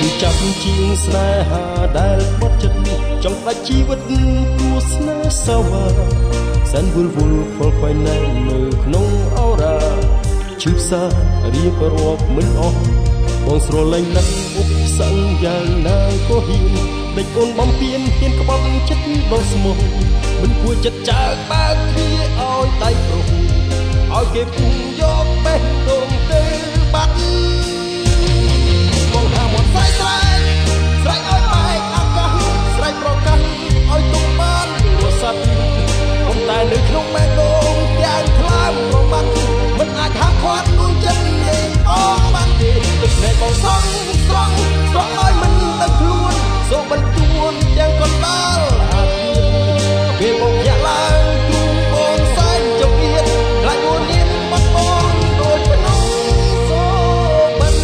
ឈឺចាប់ជាងស្នេហាដែលបាត់ចិត្តចង់ផ្ដាច់ជីវិតគួស្នេហ៍សាវ៉ាសែនវល់វល់ខលខ្វាយណែននៅក្នុងអូរ៉ាឈឺផ្សារៀបរាប់មិនអស់បងស្រលាញ់ណាស់ឧបសង្ឃយ៉ាងណាក៏ហ៊ានដេចអូនបំពេញហ៊ានក្បត់ចិត្តដល់ស្មោះមិនគួរចិត្តចើកបើកគ្នាឲ្យដៃប្រហូឲ្យគេពុំយកបេះដូងទៅបាត់បងហាមាត់ស្រែកស្រែកស្រែកឲ្យបែកអាកាសស្រែកប្រកាសឲ្យទុំបានរស័ព្ទប៉ុន្តែនៅក្នុងបេះដូងទាំងថ្លើមប្របាត់មិនអាចហាមឃាត់ដួងចិត្តនេះអស់បានទេទឹកភ្នែកបងស្រង់ស្រង់ស្រង់ឲ្យមិនដឹងខ្លួនសូមបន្ទួនទាំងកណ្ដាលអាពាហ៍ពេលបងញាក់ឡើងទូបងសែនចង្អៀតខ្លាចអូននាងបាត់បង់ដូចភ្នំសូបិន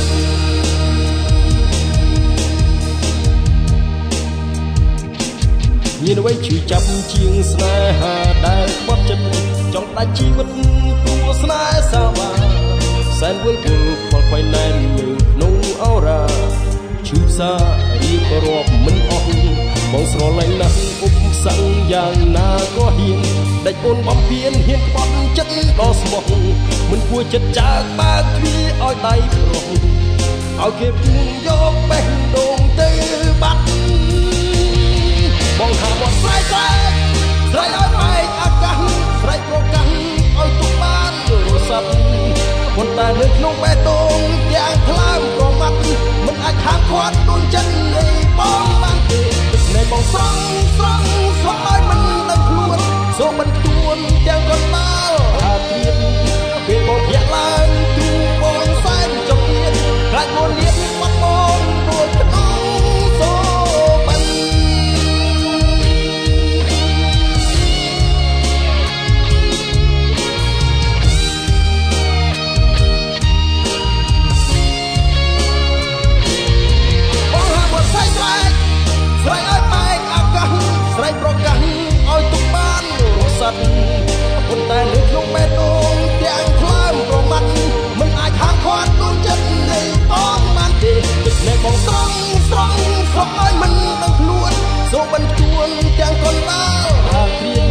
មានអ្វីឈឺចាប់ជាងស្នេហាដែលក្បត់ចិត្តចង់ដាច់ជីវិតគួស្នេហ៍សាវ៉ាសែនវល់វល់ខ្វល់ខ្វាយណែននៅក្នុងអូរ៉ាឈឺផ្សារៀបរាប់មិនអស់បងស្រលាញ់ណាស់ឧបសង្ឃយ៉ាងណាក៏ហ៊ានដេចអូនបំពេញហ៊ានក្បត់ចិត្តដល់ស្មោះមិនគួរចិត្តចើកបើកទ្វារឲ្យដៃប្រុសឲ្យគេពុំយកបេះដូងទៅបាត់បងថាមកស្រែកស្រែកស្រែកឲ្យបែកអាកាសស្រែកប្រកាសឲ្យទុំបានរស័ព្ទប៉ុន្តែនៅក្នុងបេះដូងយ៉ាងថ្លើមប្រមាត់មិនអាចហាមឃាត់ដួងចិត្តនេះបងបានទេទឹកភ្នែកបងស្រង់ស្រង់ស្រង់ឲ្យមិនដឹងខ្លួនសូមបន្ទួនទាំងកណ្ដាលអាត្រៀតពេលបងភ្ញាក់ឡើងទូបងសែនចង្អៀតខ្លាចអូននាងបាត់បង់ដូចភ្នំសូបិនស្រែកឲ្យបែកអាកាសស្រែកប្រកាសឲ្យទុំបានរស័ព្ទប៉ុន្តែនៅក្នុងបេះដូងទាំងថ្លើមប្រមាត់មិនអាចហាមឃាត់ដួងចិត្តនៃបងបានទេទឹកភ្នែកបងស្រង់ស្រង់ស្រង់ឲ្យមិនដឹងខ្លួនសូមបន្ទួនទាំងកណ្ដាលអាត្រៀត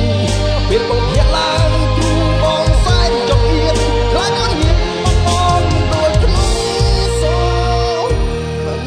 ពេលបងភ្ញាក់ឡើងទូបងសែនចង្អៀតខ្លាចអូននាងបាត់បង់ដូចក្នុងសូបិន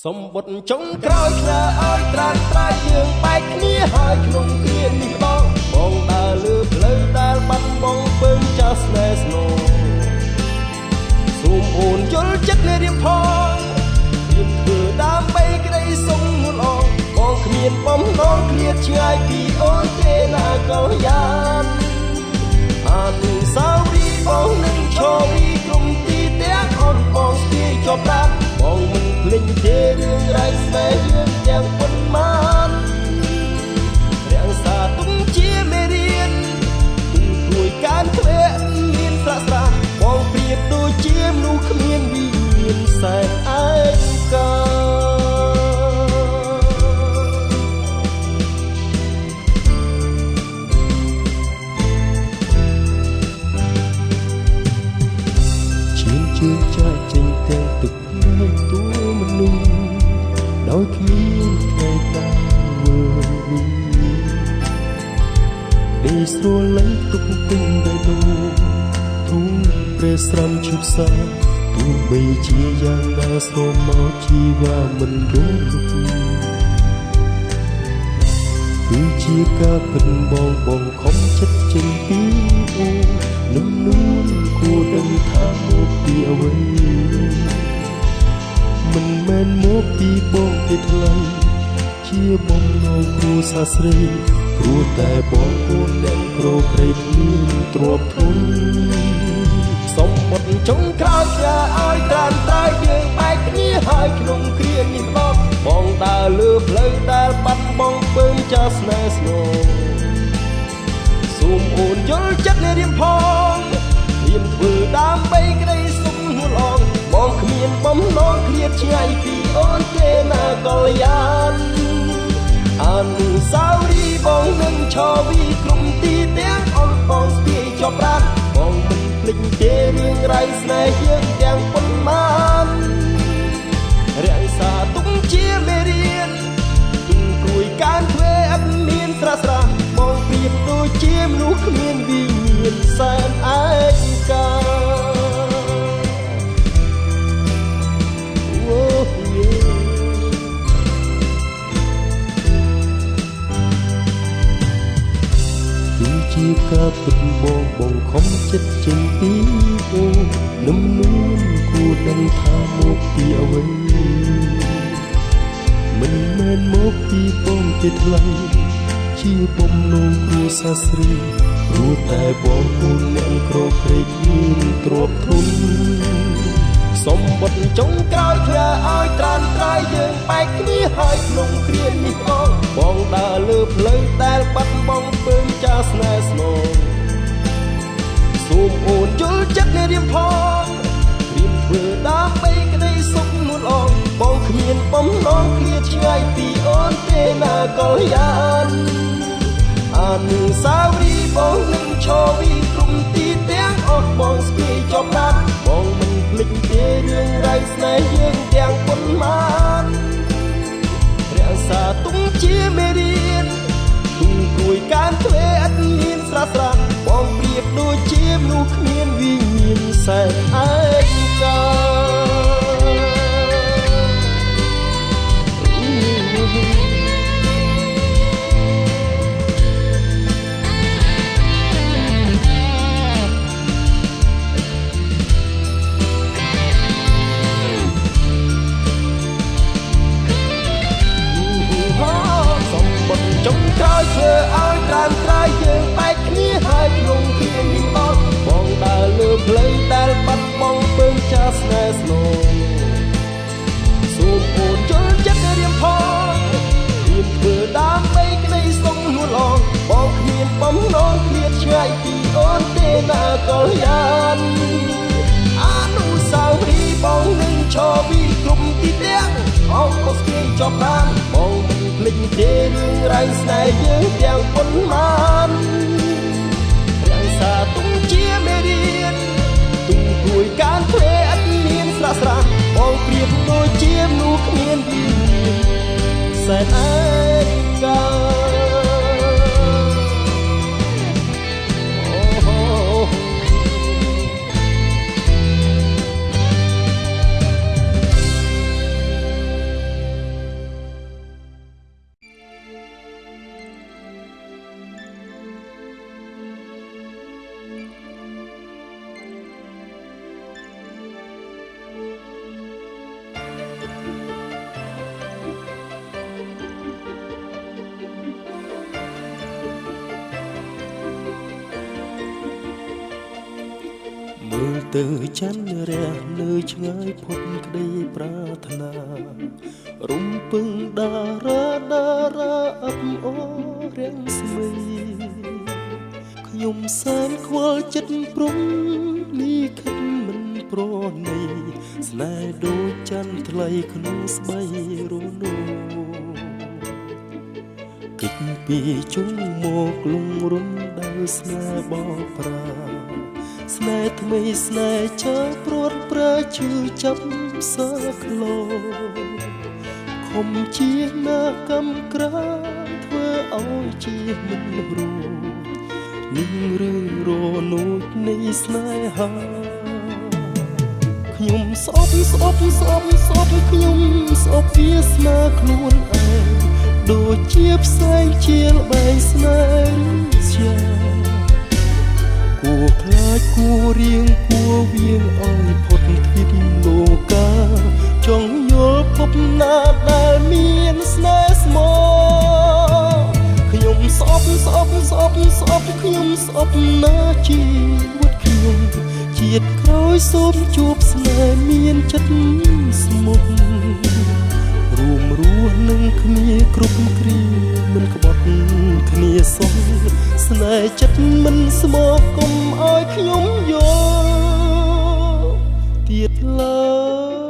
សម្បត្តិចុងក្រោយខ្លាឲ្យត្រានត្រាយយើងបែកគ្នាហើយក្នុងគ្រានេះបងដើរលើផ្លូវដែលបាត់បង់ពើចាស់ស្នេហ៍ស្នូសូមអូនយល់ចិត្តនៃរៀបផងរៀបធ្វើដើម្បីក្តីសុំមុនអងបងគ្មានបំណងឃ្លាតឆ្ងាយពីអូនទេណាកលយានអានុសាវរីយ៍បងនឹងឈរពីក្រុមទីទាំងអូនបងស្ទាយជាប់ដានបងមិនភ្លេចទេរឿងរ៉ាវស្នេហ៍យើងទាំងប៉ុន្មានរាំងសាទុំជាមេរៀនទុំព្រួយការធ្លាក់មានស្រះស្រាបងប្រៀបដូចជាមនុស្សគ្មានវិញ្ញាណសែនឯកាឈាមជើងចាច់ចេញទាំងទឹកទូមនុស្សដោយគ្មានថ្ងៃតាវើដេកស្រលាញ់ទុកពេញដោយដូរធូរព្រះស្រំឈឺផ្សាទោះបីជាយ៉ាងណាសូមមកជីវ៉ាមិនដូចគឺជាការពិតបងខំចិត្ត ចេញពីអូនឹងនួនគួរដឹងថាមកពីអ្វីមិនមែនមកពីបងទេថ្លៃជាបំណងគ្រួសារស្រីព្រោះតែបងប្អូនទាំងក្រក្រេបមានទ្រព្យធនសម្បត្តិចុងក្រោយជាឲ្យត្រានត្រៃយើងបែកគ្នាហើយក្នុងគ្រានេះម្ដងបងដើរលើផ្លូវដែលបាត់បង់ពើមចាស់ស្នេហ៍ស្នងសូមអូនយល់ចិត្តនៃរៀមផងរៀមធ្វើដើម្បីក្តីសុខនួនអងបងគ្មានបំណងឃ្លាតឆ្ងាយពីអូនទេណាកល្យានអនុស្សាវរីយ៍បងនឹងឈរវីក្រុមទីទាំងអស់បងស្ពាយជាប់ប្រាណបងមិនភ្លេចទេរឿងរ៉ាវស្នេហ៍យើងទាំងប៉ុន្មានរក្សាទុកជាមេរៀនទុំគួយកានធ្វើអត់មានស្រស់ស្រស់បងប្រៀបដូចជាមនុស្សគ្មានវិញ្ញាណសែនឯកាជាការពិតបងខំចិត្តចេញពីអូនឹមនួនគួរដឹងថាមកពីអ្វីមិនមែនមកពីបងទេថ្លៃជាបំណងគ្រួសារស្រីព្រោះតែបងប្អូនអ្នកក្រក្រេបមានទ្រព្យធនសម្បត្តិចុងក្រោយធ្លាឲ្យត្រានត្រៃយើងបែកគ្នាហើយក្នុងគ្រានេះបងដើរលើផ្លូវដែលបាត់បង់ពើមចាស់ស្នេហ៍ស្នងសូមអូនយល់ចិត្តនៃរៀមផងរៀមធ្វើដើម្បីក្តីសុខនួនអងបងគ្មានបំណងឃ្លាតឆ្ងាយពីអូនទេណាកល្យានអនុស្សាវរីយ៍បងនឹងឈរវីក្រុមទីទាំងអស់បងស្ពាយជាប់ប្រាណបងមិនភ្លេចទេរឿងរ៉ាវស្នេហ៍យើងទាំងប៉ុន្មានរក្សាទុកជាមេរៀនទុំគួយកានទ្វេអត់មានស្រស់ស្រស់បងប្រៀបដូចជាមនុស្សគ្មានវិញ្ញាណសែនឯកាចុងក្រោយធ្វើឲ្យត្រានត្រៃយើងបែកគ្នាហើយក្នុងគ្រានេះបងដើរលើផ្លូវដែលបាត់បង់ពើមចាស់ស្នេហ៍ស្នងសូមអូនយល់ចិត្តរៀមផងរៀមធ្វើដើម្បីក្តីសុខនួនអងបងគ្មានបំណងឃ្លាតឆ្ងាយពីអូនទេណាកល្យានអនុស្សាវរីយ៍បងនឹងឈរវីក្រុមទីទាំងអស់មកស្គាយជាប់ប្រាណបងភ្លេចទេរឿងរ៉ាវស្នេហ៍យើងទាំងប៉ុន្មានរក្សាទុកជាមេរៀនទុំគួយកានធ្វើអត់មានស្រស់ស្រស់បងប្រៀបដូចជាមនុស្សគ្មានវិញ្ញាណសែនឯកាមើលទៅច័ន្ទរះនៅឆ្ងាយផុតក្តីប្រាថ្នារំពឹងតារាអបអូរាំងស្មីខ្ញុំសែនខ្វល់ចិត្តព្រំនេះខិតមិនប្រណីស្នេហ៍ដូចច័ន្ទថ្លៃក្នុងស្បៃរនោគិតពីជុំមកលងរំដៅស្នេហ៍បោកប្រាស្នេហ៍ថ្មីស្នេហ៍ចើព្រួតប្រើឈឺចាប់សាក្លោខំជាណាកំក្រាធ្វើឲ្យជាមិនរួចនឹងរឿងរនូចនៃស្នេហាខ្ញុំស្អប់ខ្ញុំស្អប់វាស្នាខ្លួនឯងដូចជាផ្សែងជាល្បែងស្នេហ៍ជា ចគួរៀងគួវៀងឲ្យផុតទ្វីបលោកាចង់យល់ភពណាដែលមានស្នេហ៍ស្មោះខ្ញុំស្អប់ខ្ញុំស្អប់ណាជីវិតខ្ញុំជាតិក្រោយសូមជួបស្នេហ៍មានចិត្តស្មោះរួមរស់នឹងគ្នាគ្រប់គ្រាមិនក្បត់គ្នាសោះស្នេហ៍ចិត្តមិនស្មោះកុំឲ្យខ្ញុំយល់ទៀតឡើយ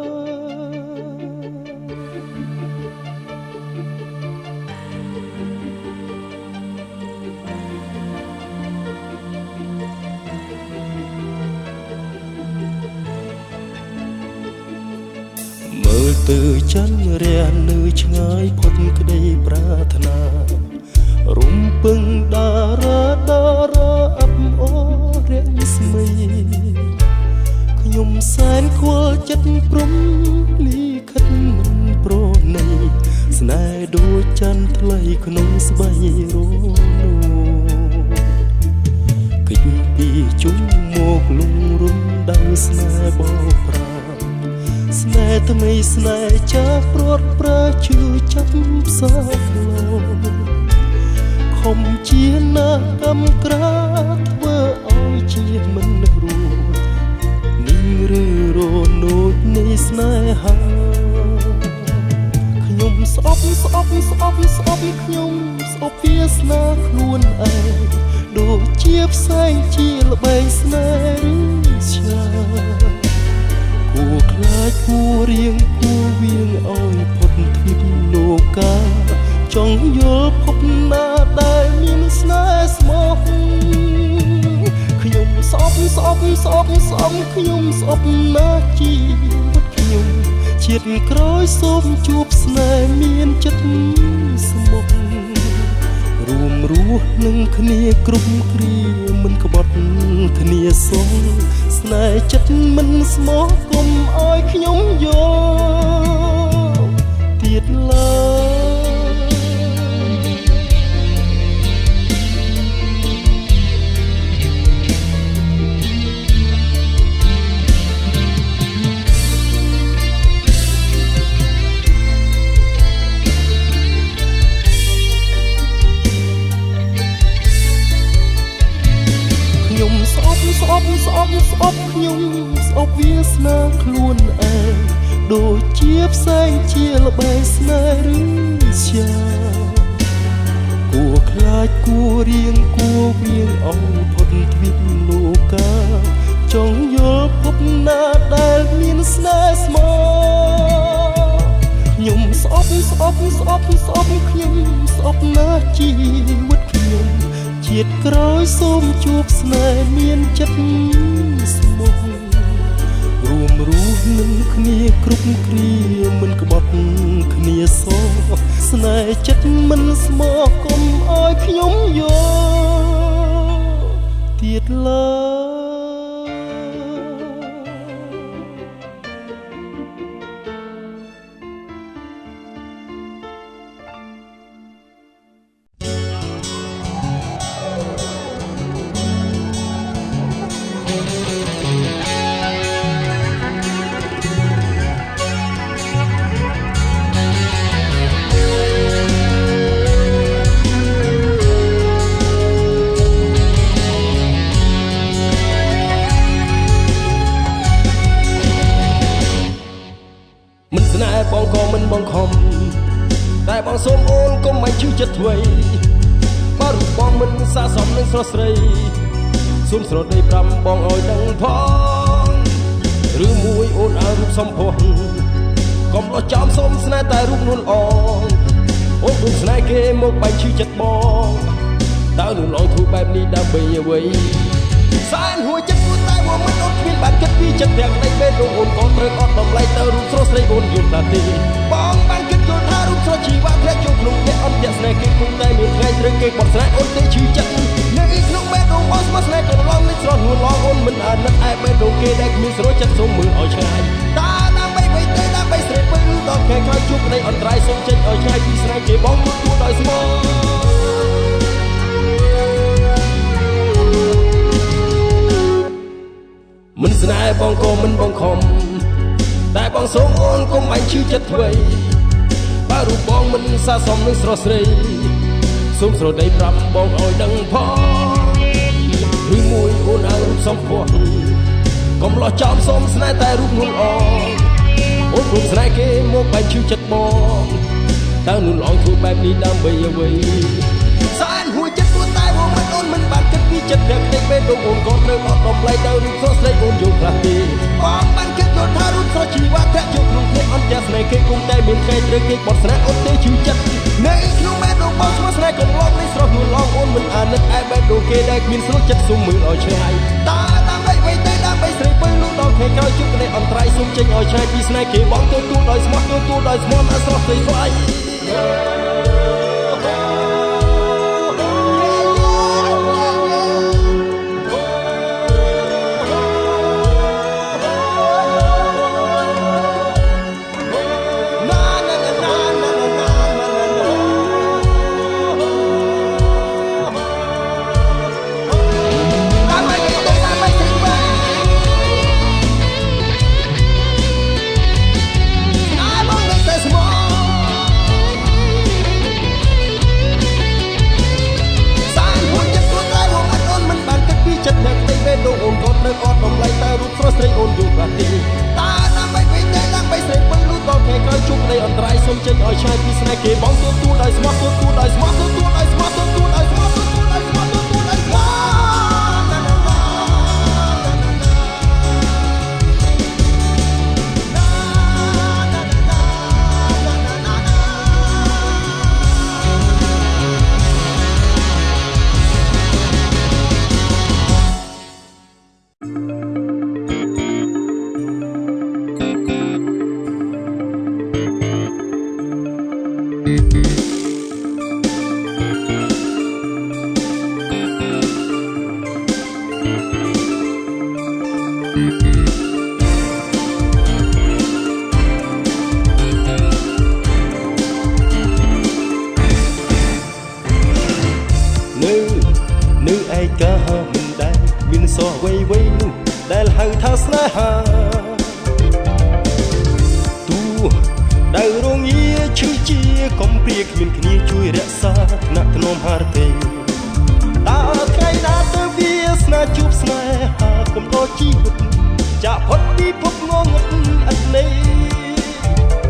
មើលទៅចន្ទរានៅឆ្ងាយផុតក្តីប្រាថ្នារំពឹងតារាអបអូររាំងស្មីខ្ញុំសែនខ្វល់ចិត្តព្រំលីខិតមិនប្រណីស្នេហ៍ដូចចន្ទថ្លៃក្នុងស្បៃរនោគិតពីជុំមកលងរុំដល់ស្នេហ៍បោកប្រាស្នេហ៍ថ្មីស្នេហ៍ចាស់ព្រាត់ប្រាឈឺចាប់ផ្សោតលោខំជាណាកំក្រាធ្វើឲ្យជាមិនរួចនេះឬរនោចនៃស្នេហាខ្ញុំស្អប់ខ្ញុំស្អប់វាសនាខ្លួនឯងដូចជាផ្សែងជាល្បែងស្នេហ៍ឬឆ្លាគួរខ្លាចគួររៀងគួរវៀងឲ្យផុតទ្វីបលោកាចង់យល់ភពណាដែលមានស្នេហ៍ស្មោះខ្ញុំស្អប់ខ្ញុំស្អប់ណាជីវិតខ្ញុំជាតិក្រោយសូមជួបស្នេហ៍មានចិត្តស្មោះរួមរស់នឹងគ្នាគ្រប់គ្រាមិនក្បត់គ្នាសោះស្នេហ៍ចិត្តមិនស្មោះកុំឲ្យខ្ញុំយល់ទៀតឡើយខ្ញុំស្អប់ខ្ញុំស្អប់វាសនាខ្លួនឯងដូចជាផ្សែងជាល្បែងស្នេហ៍ឬជាគួរខ្លាចគួររៀងគួរវៀងអងផុតទ្វីបលោកាចង់យល់ភពណាដែលមានស្នេហ៍ស្មោះខ្ញុំស្អប់ខ្ញុំស្អប់ណាជីវិតខ្ញុំជាតិក្រោយសូមជួបស្នេហ៍មានចិត្តស្មោះរួមរស់នឹងគ្នាគ្រប់គ្រាមិនក្បត់គ្នាសោះស្នេហ៍ចិត្តមិនស្មោះកុំឲ្យខ្ញុំយល់ទៀតឡើយបងក៏មិនបងខំតែបងសូមអូនកុំឲ្យឈឺចិត្តធ្វេបើរូបបងមិនស័ក្តិសមនឹងស្រស់ស្រីសូមស្រដី5បងឲ្យដឹងផងឬមួយអូនឲ្យរូបសំផស្សកុំលោះចំសូមស្នេហ៍តែរូបនួនអងអូនរូបស្នេហ៍គេមកបាញ់ឈឺចិត្តបងតើនួនអងធ្វើបែបនេះដើម្បីអ្វីសែនហួចចិត្តតែមកមិនអូនគ្មានបានគិតពីចិត្តទាំងនៃពេលអូនក៏ត្រូវអត់តម្លៃទៅរូបស្រស់ស្រីអូនយល់ថាទេបងបានគិតយល់ថារូបស្រស់ជីវៈធ្លាក់ចូលក្នុងអ្នកអត់តែស្នេហ៍គេគង់តែមានថ្ងៃត្រូវគេបត់ស្នេហ៍អូនទៅឈឺចិត្តនៅក្នុងបេះដូងអូនស្មោះស្នេហ៍ក៏ឡងនេះស្រស់នួនឡងអូនមិនអាណិតឯបេះដូងគេដែលគ្មានស្រួលចិត្តសូមមើលឲ្យឆ្ងាយតើដើម្បីបីទេដើម្បីស្រេកពេលដល់ខែខើជួបក្តីអន្តរាយសូមចេញឲ្យឆ្ងាយពីស្នេហ៍គេបងមួយទួដោយស្មោះ មិនស្នេហ៍បងក៏មិនបងខំតែបងសូមអូនកុំបាញ់ឈឺចិត្តអ្វីបើរូបបងមិនស័ក្តិសមនឹងស្រស់ស្រីសូមស្រដីប្រាប់បងឲ្យដឹងផងឬមួយអូនឲ្យរូបសំផស្សកុំលោះចោលសូមស្នេហ៍តែរូបនោះល្អអូនព្រមស្នេហ៍គេមកបាញ់ឈឺចិត្តបងតើនោះល្អធ្វើបែបនេះដើម្បីអ្វីសែនហួចចិត្តពួកតែបងមិនអូនមិនបានគិតពីចិត្តអ្នកទេពេលដូចអូនក៏ត្រូវអត់ដំឡៃទៅរូបស្រស់ស្រីអូនយល់ខ្លះទេបងបានគិតយល់ថារូបស្រស់ជីវៈធ្លាក់ចូលក្នុងភ្នែកអត់ចាស់ស្នេហ៍គេគង់តែមានថ្ងៃត្រូវគេបត់ស្នេហ៍អូនទេឈឺចិត្តនៅក្នុងបែបដូចបងស្មោះស្នេហ៍កន្លងនេះស្រស់នួនឡងអូនមិនអាណិតឯបែបដូចគេដែលគ្មានស្រួលចិត្តសុំមើលឲ្យឆ្ងាយតើដើម្បីអ្វីទេដើម្បីស្រីពឹងលុះដល់ថ្ងៃក្រោយជួបគ្នាអន្តរាយសុំចេញឲ្យឆ្ងាយពីស្នេហ៍គេបងទទួលដោយស្មោះទទួលដោយស្មោះអាស្រស់ស្រីស្វាយអូនក៏ត្រូវអត់ដំឡៃតែរូបស្រស់ស្រីអូនយល់ខ្លះទេតើដើម្បីអ្វីទេដើម្បីស្រីពឹងលូតដល់ថ្ងៃក្រោយជួបគ្នាអន្តរាយសុំចេញឲ្យឆ្ងាយពីស្នេហ៍គេបងទទួលដោយស្មោះទទួលដោយស្មោះទទួលដោយស្មោះទទួលដោយស្មោះទទួលដោយស្មោះទទួលដោយស្មោះនៅឯកាមិនដែលមានសោះវ័យនោះដែលហៅថាស្នេហាទូដែលរងាឈឺជាកំព្រាគ្មានគ្នាជួយរក្សាថ្នាក់ថ្នមហារទេតើថ្ងៃណាទៅវាស្នេហ៍ជួបស្នេហាកុំដល់ជីវិតចាក់ផុតពីភពងងឹតឥតន័យ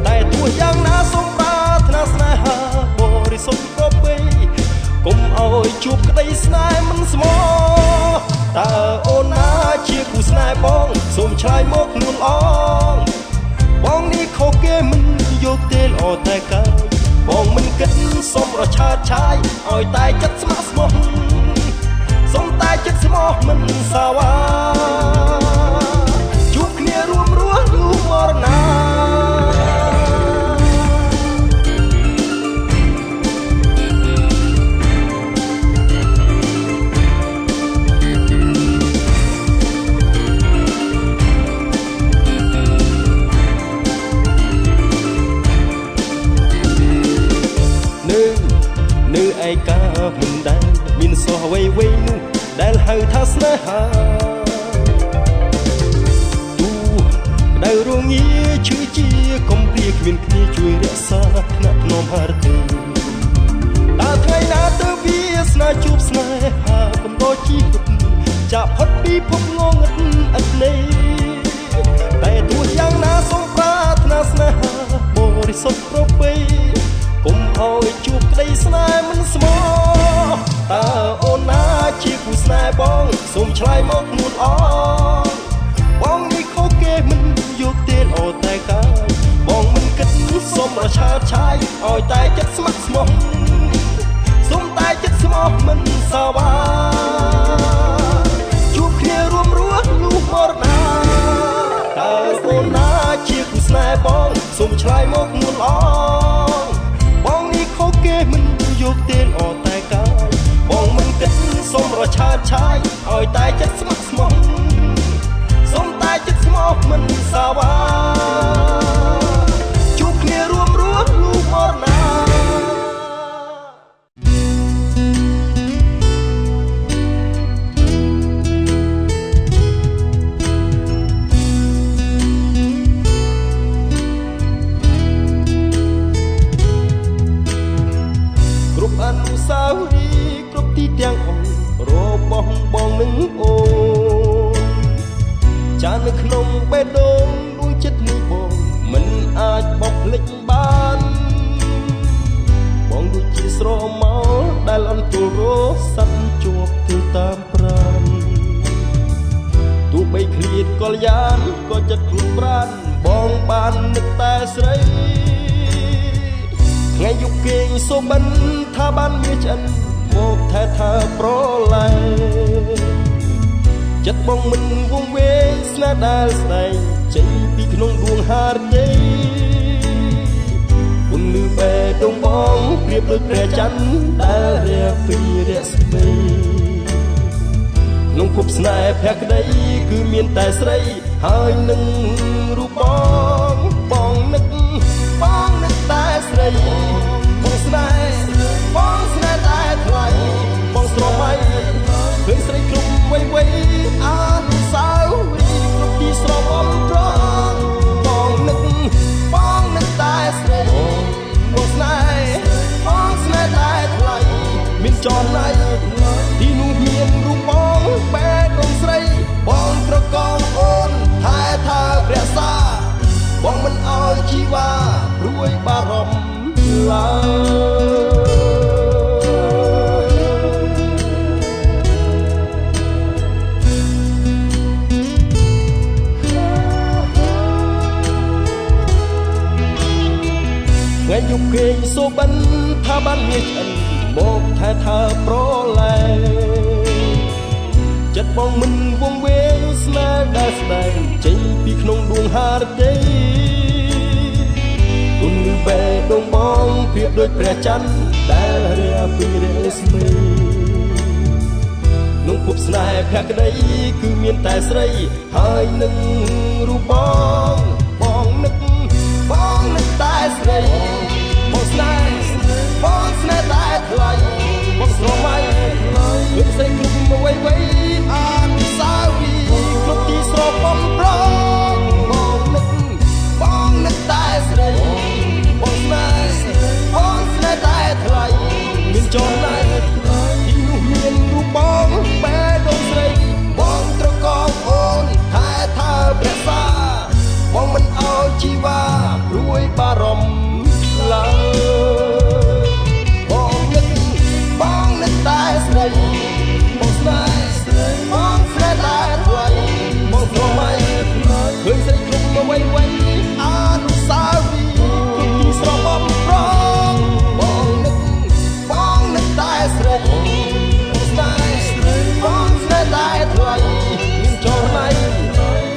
តែទោះយ៉ាងណាសូមប្រាថ្នាស្នេហាបរិសុទ្ធប្រពៃកុំឲ្យជួបក្តីស្នេហ៍មិនស្មោះតើអូនណាជាគូស្នេហ៍បងសូមឆ្លើយមកនួនអងបងនេះខុសគេមិនយកទេល្អតែកាយបងមិនគិតសុំរឆាតឆាយឲ្យតែចិត្តស្មោះស្មោះសុំតែចិត្តស្មោះមិនសាវ៉ាជួបគ្នារួមរស់លុះមរណានៅឯកាមិនដែលមានសោះវ័យនោះដែលហៅថាស្នេហាទូដែលរងាឈឺជាកំព្រាគ្មានគ្នាជួយរក្សាថ្នាក់ថ្នមហារទេតើថ្ងៃណាទៅវាស្នេហ៍ជួបស្នេហាកំដរជីវិតចាក់ផុតពីភពងងឹតឥតន័យតែទោះយ៉ាងណាសូមប្រាថ្នាស្នេហាបរិសុទ្ធប្រពៃកុំឲ្យជួបក្តីស្នេហ៍មិនស្មោះតើអូនណាជាគូស្នេហ៍បងសូមឆ្លើយមកនួនអងបងនេះខុសគេមិនយកទេល្អតែកាយបងមិនគិតសុំរឆាតឆាយឲ្យតែចិត្តស្មោះស្មោះសុំតែចិត្តស្មោះមិនសាវ៉ាជួបគ្នារួមរស់លុះមរណាតើអូនណាជាគូស្នេហ៍បងសូមឆ្លើយមកនួនអងបងនេះខុសគេមិនយកទេល្អតែកាយបងមិនគិតសុំរឆាតឆាយឲ្យតែចិត្តស្មោះស្មោះសុំតែចិត្តស្មោះមិនសាវ៉ាជួបគ្នារួមរស់លុះមរណា អ ភ្លេចបានបងដូចជាស្រមោលដែលអន់ទល់រស័ព្ទជាប់ទៅតាមប្រាណទោះបីឃ្លាតកលយានក៏ចិត្តខ្លួនប្រាណបងបាននឹកតែស្រីថ្ងៃយប់គេងសូបិនថាបានមានឆ្អិនមកថែថាប្រឡែចិត្តបងមិនវងវេស្នេហ៍ដែលស្ដែងចេញពីក្នុងដួងហារតីពន្លឺបេះដូងបងប្រៀបដូចព្រះច័ន្ទដែលរះពីរស្មីក្នុងភពស្នេហ៍ភក្តីគឺមានតែស្រីហើយនឹងរូបបងនឹកតែស្រីបងស្នេហ៍តែថ្លៃបងស្រមៃឃើញស្រីគ្រប់វ័យអនុស្សាវរីយ៍គ្រប់ទីស្រមអំប្រងបងនឹកតែស្រីបងស្នេហ៍តែថ្លៃមានចរណៃទីនោះមានរូបបងបែរដងស្រីបងត្រកងអូនថែថាព្រះសាបងមិនអោយជីវ៉ាព្រួយបារម្ភឡើយថ្ងៃយប់គេងសូបិនថាបានមានឆ្អិនមកថែថាប្រឡែចិត្តបងមិនវងវេស្នេហ៍ដែលស្ដែងចេញពីក្នុងដួងហារតីគុណលឺបេះដូងបងប្រៀបដូចព្រះច័ន្ទដែលរះពីរស្មីក្នុងភពស្នេហ៍ភក្តីគឺមានតែស្រីហើយនឹងរូបបងនឹកតែស្រីបងស្នេហ៍តែថ្លៃបងស្រមៃឃើញស្រីគ្រប់វ័យអនុស្សាវរីយ៍គ្រប់ទីស្របំប្រងបងនឹកតែស្រីបងស្នេហ៍តែថ្លៃមានចរណៃទីនោះមានរូបបងបែរដងស្រីបងត្រកងអូនថែថាព្រះសាបងមិនអោយជីវ៉ាព្រួយបារម្ភឡើយបងនឹកតែស្រីបងស្នេហ៍តែថ្លៃបងស្រមៃឃើញស្រីគ្រប់វ័យអនុស្សាវរីយ៍គ្រប់ទីស្រមបំប្រងបងនឹកតែស្រីបងស្នេហ៍តែថ្លៃមានចរណៃ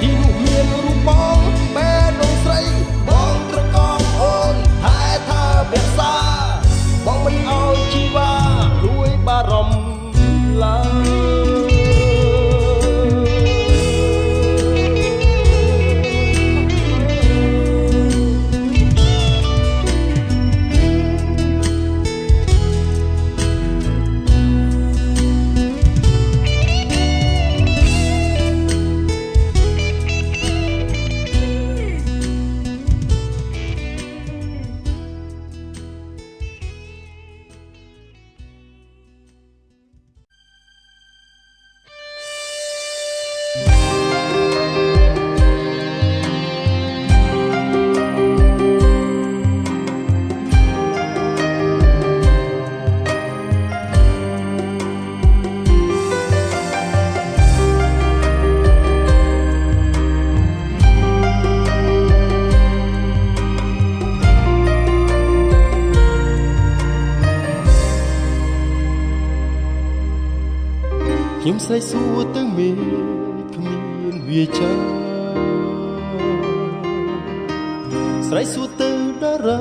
ទីនោះមានរូបបងបែរដងស្រីបងត្រកងអូនថែថាព្រះសាបងមិនអោយជីវ៉ាព្រួយបារម្ភឡើយខ្ញុំស្រែកសួរទៅមេគ្មានវាចាស្រែកសួរទៅតារា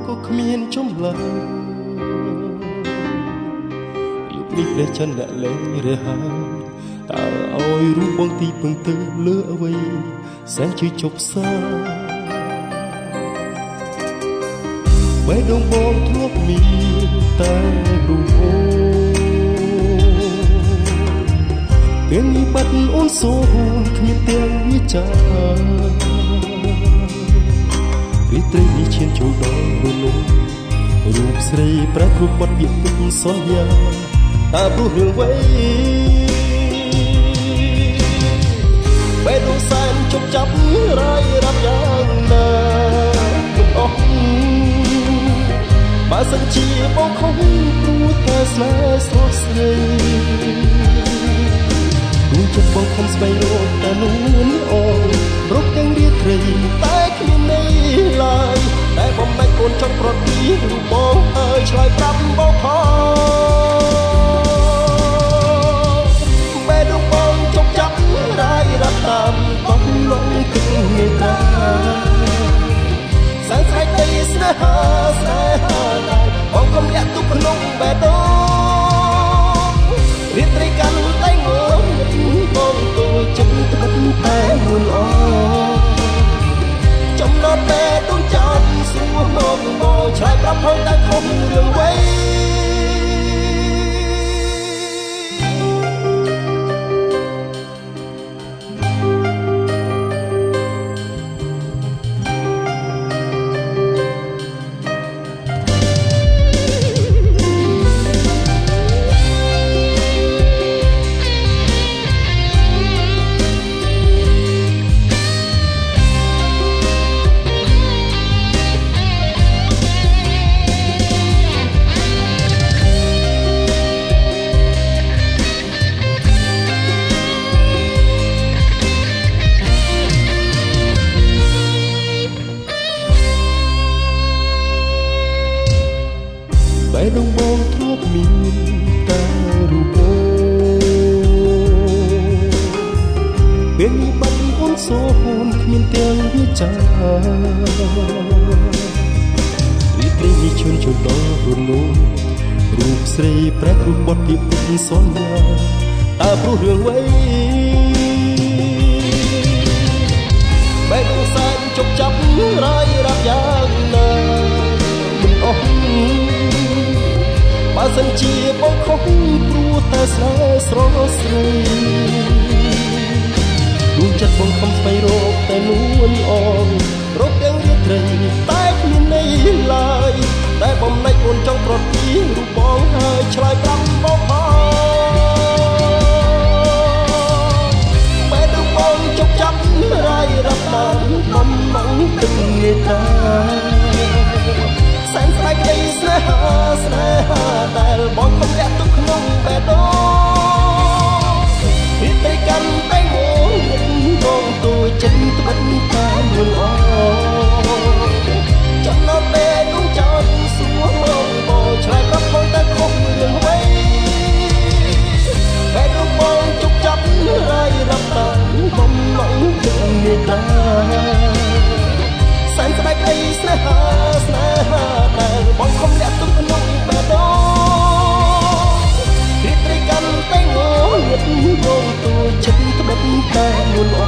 ក៏គ្មានចម្លើយលោកនេះព្រះច័ន្ទដាក់លែងរះហើយតើឲ្យរូបបងទីពឹងទៅលើអ្វីសែនជឿជប់សាបេះដូងបងធ្លាប់មានតែរូបអូពេលនេះបាត់អូនសូនគ្មានទាំងវាចារីត្រីនេះឈានចូលដល់រូបស្រីប្រែគ្រប់បាត់វាទុកសន្យាតើព្រោះរឿងអ្វីបេះដូងសែនជប់ចាប់រាយរាប់យ៉ាងណាមិនអស់ ខុសព្រោះតែស្នេហ៍ស្រស់ស្រីគូចិត្តបងខំស្វែងរកតែនួនអងរកទាំងរាត្រីតែគ្មានន័យឡើយតែបំបែកកូនចង់ប្រត់ពីរូបបងអើយឆ្លើយប្រាប់បងផងបែររូបបងចុកចាប់រាយរាប់តាមបំណងទឹកមេត្រាសែនស្រេចនៃស្នេហាដែលបងកុំលាក់ទុកក្នុងបេះដូងរាត្រីកាន់តែងងបងទូចិត្តត្បិតតែនួនអចំណត់តែដួងចោលសួរមកឆ្លើយប្រាប់ផងតែខំរឿងវ័យបែរដងបងធ្លាប់មានតែរូបអូពេលនេះបាត់អូនសូហូនគ្មានទាំងវាចារីករាយនេះឈឿនចូលដល់រនោរូបស្រីប្រែរូបបត់ពីពុទ្ធសន្យាតើព្រោះរឿងអ្វីបែរដងសែនជប់ចាប់រាយរាប់យ៉ាងណាមិនអស់បើសិនជាបងខុសព្រោះតែស្នេហ៍ស្រស់ស្រីដួងចិត្តបងខំស្វែងរកតែនួនអងរកទាំងរាត្រីតែគ្មានន័យឡើយតែបំណែកអូនចង់ប្រត់ពីរូបបងហើយឆ្លើយប្រាប់បងផងបែរទៅបងចុកចាប់រាយរាប់តាមបំណងទឹកនេតាសែនស្បែកនៃស្នេហាដែលបងខំលាក់ទុកក្នុងបេះដូងរីត្រីកាន់តែងងបងទូចិត្តត្បិតតែនួនអចំណត់ពេលដួងចោលសួរបងឆ្លើយប្រាប់ផងតែខុសរឿងអ្វីបែររូបបងជុកចាប់រាយរាប់តាមបំណងទឹកមេត្រាសែនស្បែកនៃស្នេហាដែលបងខំលាក់ទុកក្នុងបេះដូងរីត្រីកាន់តែងងបងទូចិត្តត្បិតតែនួនអ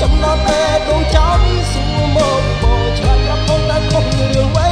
ចំណត់តែដួងចោលសួរមកបងឆ្លើយប្រាប់ផងតែខុសរឿងអ្វី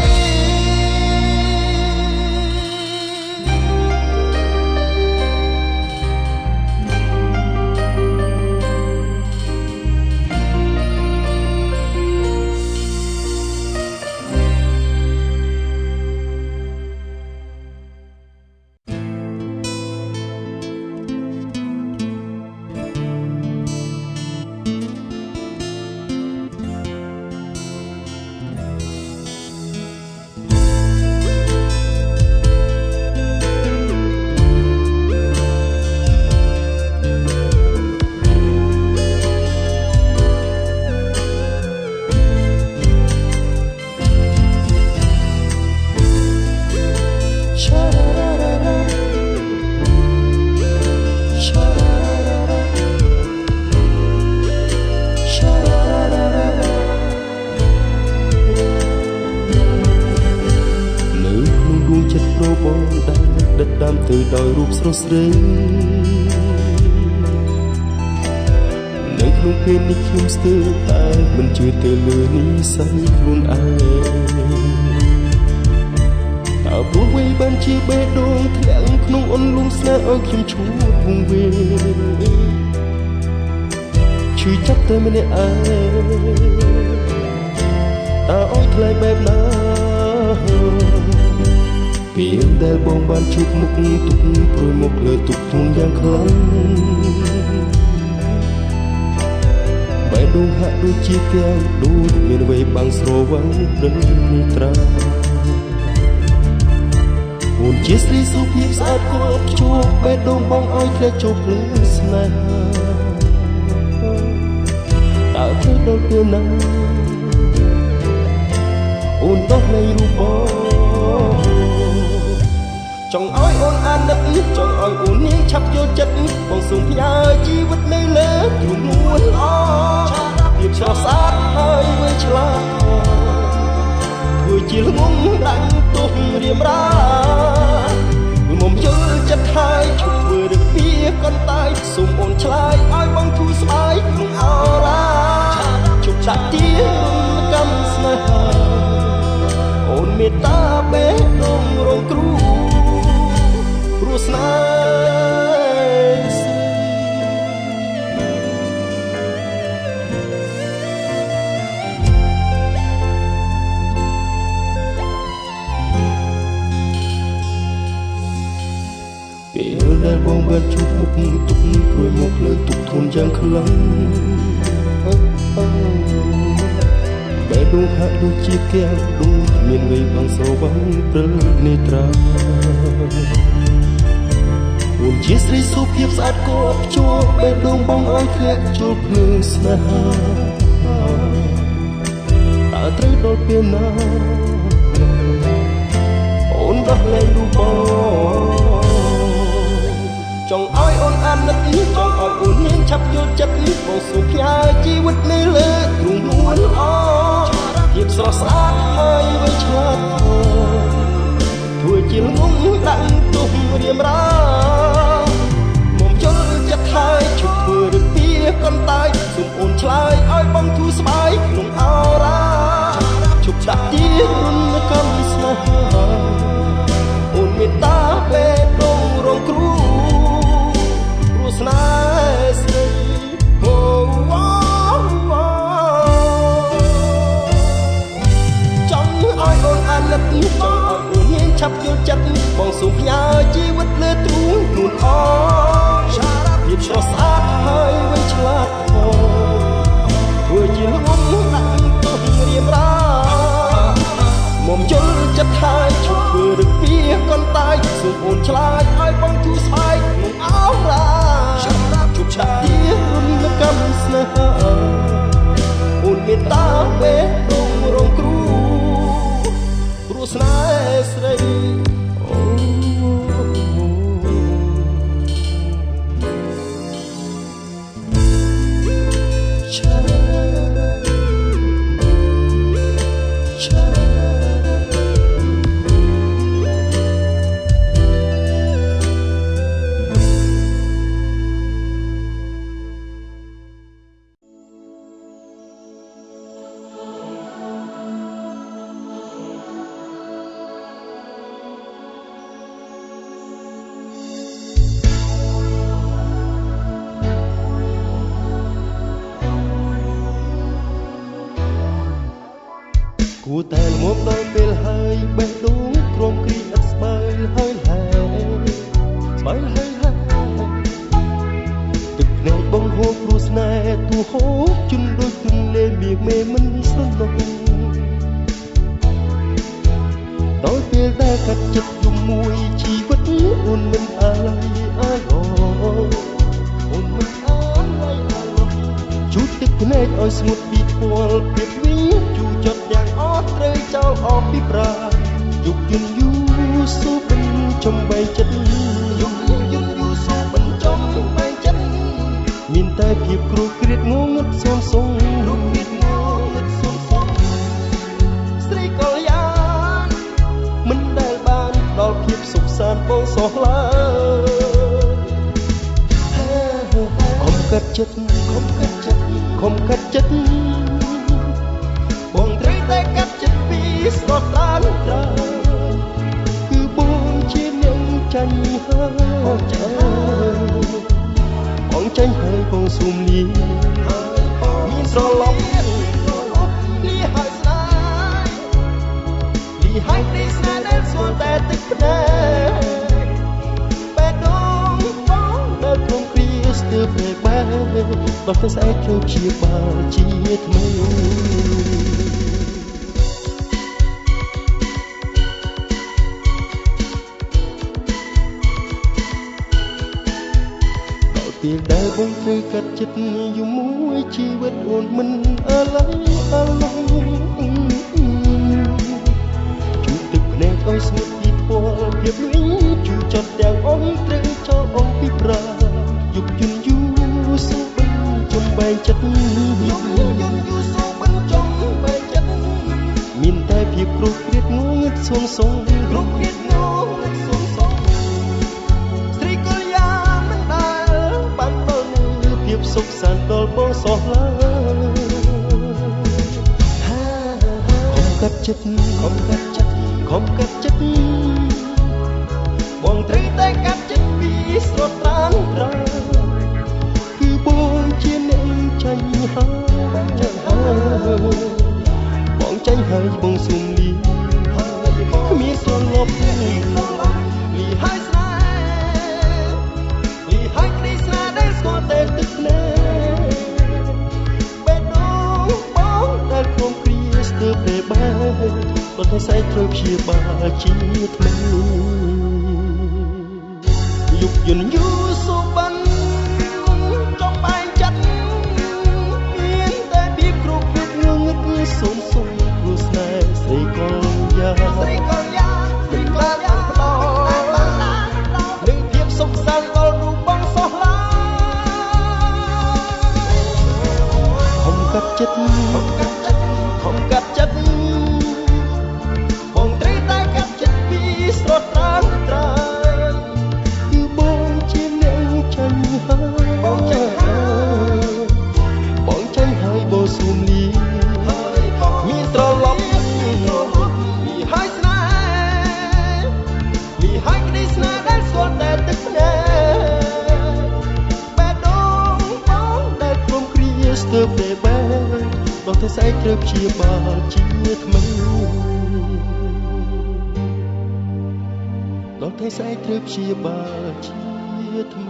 ទៅដោយរូបស្រស់ស្រីនៅក្នុងពេលនេះខ្ញុំស្ទើរតែមិនជឿទៅលើនិស្ស័យខ្លួនឯងតើព្រោះអ្វីបានជាបេះដូងធ្លាក់ក្នុងអន្លង់ស្នេហ៍ឲ្យខ្ញុំឈួតវង្វេងឈឺចាប់តែម្នាក់ឯងតើអោយថ្លៃបែបណាពេលដែលបងបានជួបមុខទុកព្រួយមកលើទុកធូនយ៉ាងខ្លាំងបែរដួងហាក់ដូចជាកែវដូចមានអ្វីបាំងស្រវឹងព្រឹងនេះត្រា អូនជាស្រីសុភាពស្អាតគួរជួបបេះដូងបងឲ្យធ្លាក់ចូលភ្លើងស្នេហាតើធ្វើដល់ពេលណាអូនដោះនៃរូបបងចង់ឲ្យអូនអាណិតចង់ឲ្យអូននាងឆាប់យល់ចិត្តបងសូមផ្ញើជីវិតនៅលើទ្រូងនួនល្អភាពស្រស់ស្អាតហើយវាឆ្លាតធ្វើជាល្ងងដាក់ទុំរៀមរាមុំយល់ចិត្តហើយឈប់ធ្វើរឹកពីកន្តាយសូមអូនឆ្លើយឲ្យបងធូរស្បើយក្នុងអរ៉ាជប់ដាក់ទៀនកម្មស្នេហាអូនមេត្តាបេះដូងរងគ្រោះព្រោះស្នេហ៍ស្រីពេលដែលបងបានជួបមុខទុកព្រួយមកលើទុកធូនយ៉ាងខ្លាំងបេះដូងហាក់ដូចជាកែវដូចមានវ័យបាំងស្រវាំងព្រលឹកនេត្រាអូនជាស្រីសុភាពស្អាតគួរជួបបេះដូងបងឲ្យធ្លាក់ចូលភ្លើងស្នេហាតើត្រូវដល់ពេលណាអូនដោះលែងរូបបងចង់ឲ្យអូនអាណិតចង់ឲ្យអូននាងឆាប់យល់ចិត្តបងសូមផ្ញើជីវិតនៅលើទ្រូងនួនល្អភាពស្រស់ស្អាតហើយវាឆ្លាតធ្វើជាល្ងងដាក់ទុំរៀមរាមុំយល់ចិត្តហើយឈប់ធ្វើរឹកពីកន្តាយសូមអូនឆ្លើយឲ្យបងធូរស្បើយក្នុងអរ៉ាជប់ដាក់ទៀនកម្មស្នេហាអូនមេត្តាបេះដូងរងគ្រោះព្រោះស្នេហ៍ស្រីចង់ឲ្យអូនអាណិតចង់ឲ្យអូនញៀនឆាប់យល់ចិត្តបងសូមផ្ញើជីវិតលើទ្រូងនួនអភាពស្រស់ស្អាតហើយវាឆ្លាតធ្វើជាល្ងងដាក់ទុំរៀមរាមុំយល់ចិត្តហើយឈប់ធ្វើរឹកពីកន្តាយសូមអូនឆ្លើយឲ្យបងធូរស្បើយក្នុងអរ៉ាជប់ឆាប់ទៀនកម្មស្នេហាអូនមេត្តាបេះដូងរងគ្រោះព្រោះស្នេហ៍ស្រីគួរតែល្មមដល់ពេលហើយបេះដូងក្រំគ្រីអត់ស្បើយហើយស្បើយហើយទឹកភ្នែកបងហូរព្រោះស្នេហ៍ទូហូរជុំដូចទន្លេមាសមេមិនស្រណុកដល់ពេលដែលកាត់ចិត្តយំមួយជីវិតអូនមិនអាឡ័យអាឡោអូនមិនអាឡ័យអាឡោជូតទឹកភ្នែកឲ្យស្ងួតពីផ្ពាល់ព្រៀបវិញជូរចត់យ៉ាងអត់ត្រូវចោលអស់ពីប្រាយុគយន្តយូរសូបិនចំបែកចិត្តយុគយន្តយូរសូបិនចំបែកចិត្តមានតែភាពគ្រោះគ្រាតងងឹតសូមសូមរំលឹកងងឹតសូមសូមស្រីកល្យានមិនដែលបានដល់ភាពសុខសាន្តបងសោះឡើយកុំកាត់ចិត្តកុំកាត់ចិត្តកុំកាត់ចិត្តបងត្រូវតែកាត់ចិត្តពីស្ទប់ដានដាគឺបងជាអ្នកចាញ់ហើយបងចាញ់ហើយបងស៊ុំលីមានស្រឡំលីហើយស្នេហ៍លីហើយព្រីស្នេហ៍ដែលស្គាល់តែទឹកភ្នែកបេះដូងបងដែលក្នុងគ្រាស្ទើរព្រែកបែកដល់ទៅស្អែកចូលជាបាលជាថ្មី ចិត្តយូរមួយជីវិតអូនមិនអល័យអល័យជូតទឹកភ្នែកឲ្យស្ងួតពីពណ៌ភាពលួយជូតចត់ទាំងអូនត្រូវចោលអូនពីប្រាយប់យឺនយូរសូបិនចំបែងចិត្តយប់យឺនយូរសូបិនចំបែងចិត្តមានតែភាពគ្រោះគ្រាតងងឹតសងសងគ្រោះគ្រាតងងឹតសងសងស្រីកលយាមិនដែលបានដល់នៅភាពសុខសាន្តដល់បងសោះឡើយកាត់ចិត្តខំកាត់ចិត្តខំកាត់ចិត្តបងត្រូវតែកាត់ចិត្តពីស្រត់តានត្រាគឺបងជាអ្នកចាញ់ហើយបងចាញ់ហើយបងសុំលីគ្មានស្រឡប់លីហើយស្នេហ៍លីហើយក្តីស្នេហ៍ដែលស្គាល់តែទឹកភ្នែកបេះដូងបងដែលព្រមគ្រាស្ទើរពេលបែកដល់តែស្អែកត្រូវព្យាបាលជាថ្មីយប់យឺនយូរសូបានចំបែងចិត្តមានតែពីគ្រោះគ្រាតងងឹតសូមសូមព្រោះស្នេហ៍ស្រីកលយាស្រីកលយាមិនបានបានផ្ដោនឹងភាពសុខសាន្តដល់រូបបងសោះឡើយខំកាត់ចិត្តខំកាត់ចិត្តខំកាត់ចិត្តបងត្រូវតែកាត់ចិត្តពីស្រត់ត្រានត្រាគឺបងជាអ្នកចាញ់ហើយបងចាញ់ហើយបងស៊ូមលីមានត្រឡប់លីហើយស្នេហ៍លីហើយក្តីស្នេហ៍ដែលស្គាល់តែទឹកភ្នែកបេះដូងបងដែលព្រមគ្រាស្ទើរពេលបែកដល់តែស្អែកត្រូវព្យាបាលជាថ្មីដល់ថ្ងៃស្អែកត្រូវព្យាបាលជាថ្មី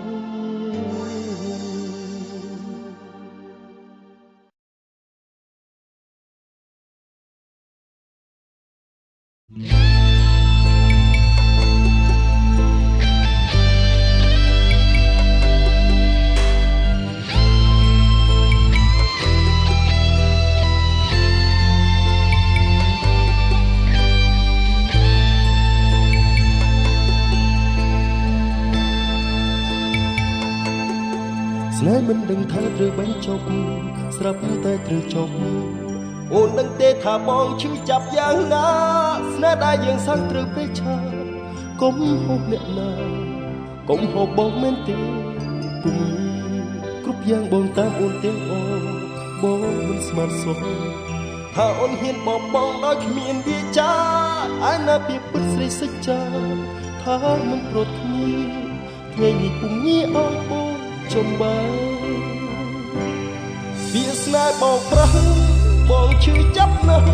ស្នេហ៍មិនដឹងថាត្រូវបែកចប់ស្រាប់តែត្រូវចប់អូនដឹងទេថាបងឈឺចាប់យ៉ាងណាស្នេហ៍ដែលយើងសាំងត្រូវពេកឆាកុំហូបអ្នកណាកុំហូបបងមែនទេពុំគ្រប់យ៉ាងបងតាមអូនទាំងអស់បងមិនស្មានសោះថាអូនហ៊ានបបងដោយគ្មានវាចាអាយណាពីពិតស្រីសិច្ចាថាមិនប្រត់គ្នាថ្ងៃនេះពុំងាយឲ្យបងចំបើវាស្នេហ៍បោកប្រាស់បងឈឺចាប់ណាស់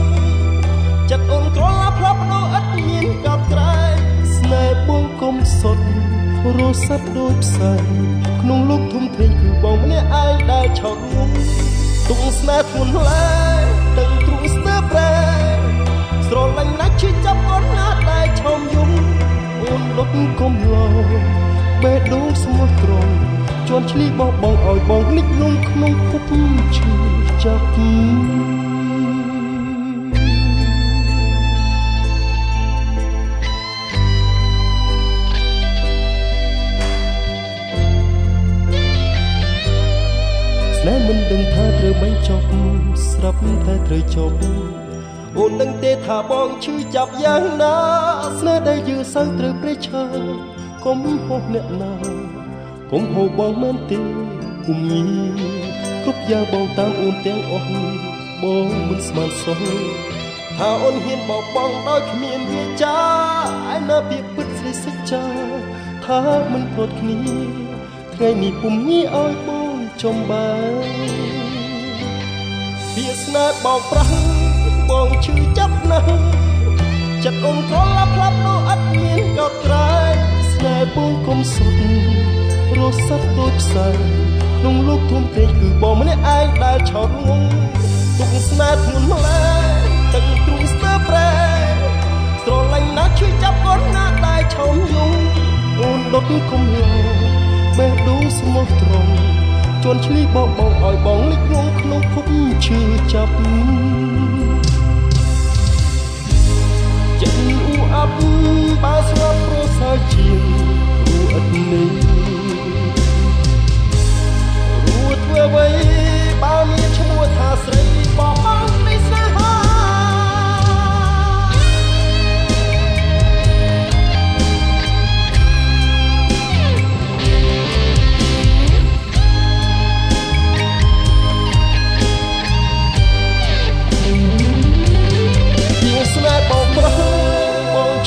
ចិត្តអូនក្រឡាផ្លាប់ដោឥតមានកោតក្រែងស្នេហ៍បងកុំសុតរស័ព្ទដូចផ្សែងក្នុងលោកធំធេងគឺបងម្នាក់ឯងដែលឆោតងំទុកស្នេហ៍ធ្ងន់ឡែទាំងទ្រូងស្ទើរប្រែស្រឡាញ់ណាស់ឈឺចាប់អូនណាស់ដែលឆោមយំអូនលុតកុំឡោបេះដូងស្មោះត្រង់ជន់ឆ្លីបោះបងឲ្យបងលិចលង់ក្នុងភពឈឺចាប់ស្នេហ៍មិនដឹងថាត្រូវបែកចប់ស្រាប់តែត្រូវចប់អូនដឹងទេថាបងឈឺចាប់យ៉ាងណាស្នេហ៍ដែលយើងសៅត្រូវប្រេះឆាកុំហោះអ្នកណាកុំហូបបងមែនទេគុំញីគ្រប់យ៉ាងបងតាមអូនទាំងអស់បងមិនស្មានសោះថាអូនហ៊ានបបងដោយគ្មានវាចាឯណាពីពិតស្រីសិច្ចាថាមិនប្រត់គ្នាថ្ងៃនេះពុំងាយឲ្យបងចំបើវាស្នេហ៍បោកប្រាស់បងឈឺចាប់ណាស់ចិត្តអូនក្រឡាផ្លាប់ដោឥតមានកោតក្រែងស្នេហ៍បងកុំសុទ្ធរស័ព្ទដូចផ្សែងក្នុងលោកធំធេងគឺបងម្នាក់ឯងដែលឆោតងំទុកស្នេហ៍ធ្ងន់ម្ល៉េះទាំងទ្រូងស្ទើរប្រែស្រឡាញ់ណាស់ឈឺចាប់អូនណាស់ដែលឆោមយំអូនដុតកុំឡោបេះដូងស្មោះត្រង់ ជន់ឆ្លីបងឲ្យបងលិចលង់ក្នុងភពឈឺចាប់ចិត្តអ៊ូអាប់បើស្លាប់ប្រសើរជាងគូឥតនេះរួចធ្វើអ្វីបើមានឈ្មោះថាស្រីបងនៃស្នេហា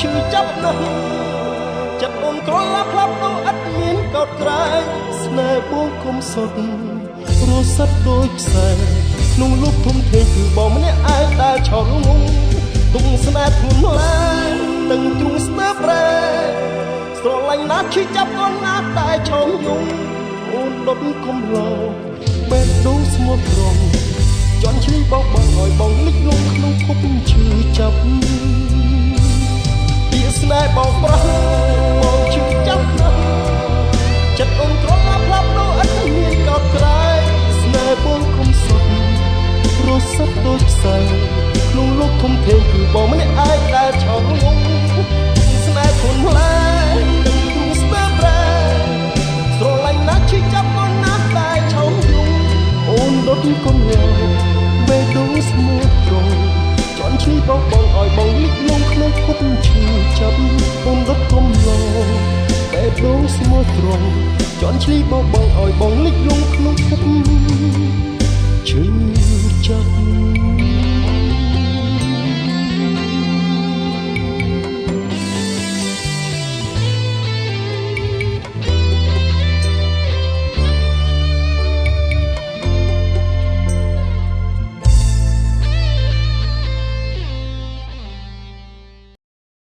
ឈឺចាប់ណាស់ចិត្តអូនក្រឡាប់ផ្លាប់ទៅឥតមានកោតក្រែងស្នេហ៍បងគុំសុទ្ធរស័ព្ទដូចខ្សែក្នុងលុបធំធេងគឺបងម្នាក់ឯងដែលឆោតងងទុំស្នេហ៍ធ្ងន់ឡាននឹងទ្រូងស្ទើប្រែស្រឡាញ់ណាស់ឈឺចាប់អូនណាស់តែឆោមយងអូនដុតគុំឡោបេះដូងស្មោះត្រង់ជន់ឈ្លីបងឲ្យបងលិចលង់ក្នុងភពឈឺចាប់ស្នេហ៍បងប្រះបងឈឺចាប់ណាស់ចិត្តអូនក្រឡាប់ផ្លាប់នោះឥតមានកោតក្រែងស្នេហ៍បងគុំសុទ្ធរស័ព្ទដូចខ្សែក្នុងលោកធំធេងគឺបងម្នាក់ឯងដែលឆោតងងស្នេហ៍ធន់ឡែនឹងទ្រូងស្ទើប្រែស្រឡាញ់ណាស់ឈឺចាប់អូនណាស់តែឆោមយងអូនដុតគុំឡោបេះដូងស្មោះត្រង់ជន់ឈ្លីបងឲ្យបងលិចលង់ក្នុងភពឈឺចាប់អូនដុតគុំឡោបេះដូងស្មោះត្រង់ជន់ឈ្លីបងឲ្យបងលិចលង់ក្នុងភពឈឺចាប់